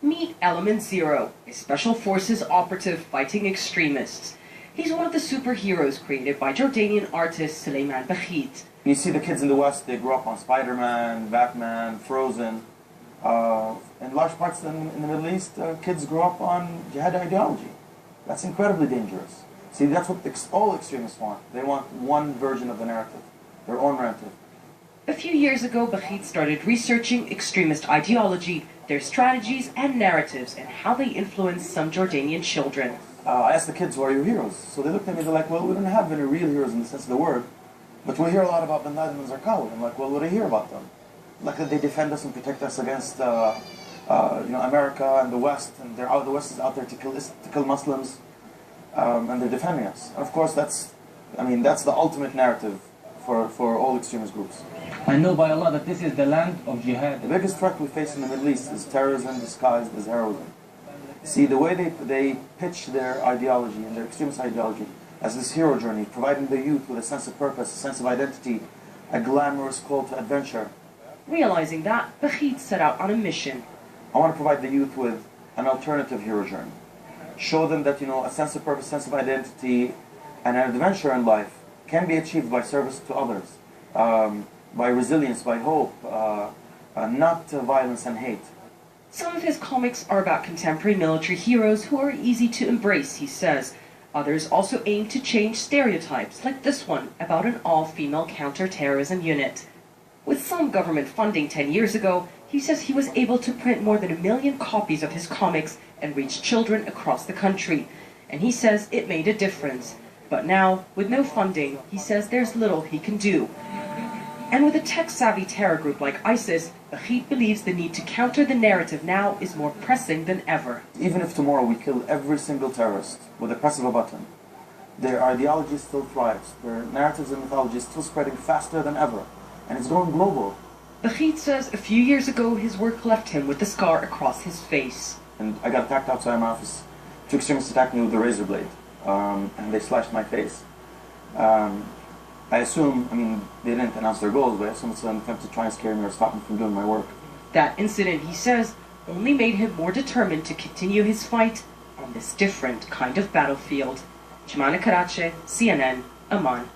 Meet Element Zero, a special forces operative fighting extremists. He's one of the superheroes created by Jordanian artist Suleiman Bakhit. You see the kids in the West, they grew up on Spider-Man, Batman, Frozen. In large parts in the Middle East, kids grow up on jihad ideology. That's incredibly dangerous. See, that's what all extremists want. They want one version of the narrative, their own narrative. A few years ago, Bakhit started researching extremist ideology, their strategies and narratives, and how they influence some Jordanian children. I asked the kids, who are your heroes? So they looked at me, they're like, well, we don't have any real heroes in the sense of the word, but we hear a lot about Bin Laden and Zarqawi. I'm like, well, what do I hear about them? Like that they defend us and protect us against America and the West, and the West is out there to kill Muslims, and they're defending us. And of course, that's the ultimate narrative for all extremist groups. I know by Allah that this is the land of jihad. The biggest threat we face in the Middle East is terrorism disguised as heroism. See, the way they pitch their ideology and their extremist ideology as this hero journey, providing the youth with a sense of purpose, a sense of identity, a glamorous call to adventure. Realizing that, Bakhit set out on a mission. I want to provide the youth with an alternative hero journey. Show them that, a sense of purpose, sense of identity, and an adventure in life can be achieved by service to others, by resilience, by hope, not violence and hate. Some of his comics are about contemporary military heroes who are easy to embrace, he says. Others also aim to change stereotypes, like this one about an all-female counter-terrorism unit. With some government funding 10 years ago, he says he was able to print more than 1 million copies of his comics and reach children across the country. And he says it made a difference. But now, with no funding, he says there's little he can do. And with a tech-savvy terror group like ISIS, Bakhit believes the need to counter the narrative now is more pressing than ever. Even if tomorrow we kill every single terrorist with the press of a button, their ideology still thrives. Their narratives and mythology is still spreading faster than ever, and it's going global. Bakhit says a few years ago his work left him with a scar across his face. And I got attacked outside my office. 2 extremists attacked me with a razor blade, and they slashed my face. I assume, they didn't announce their goals, but I assume it's an attempt to try and scare me or stop me from doing my work. That incident, he says, only made him more determined to continue his fight on this different kind of battlefield. Jumana Karache, CNN, Amman.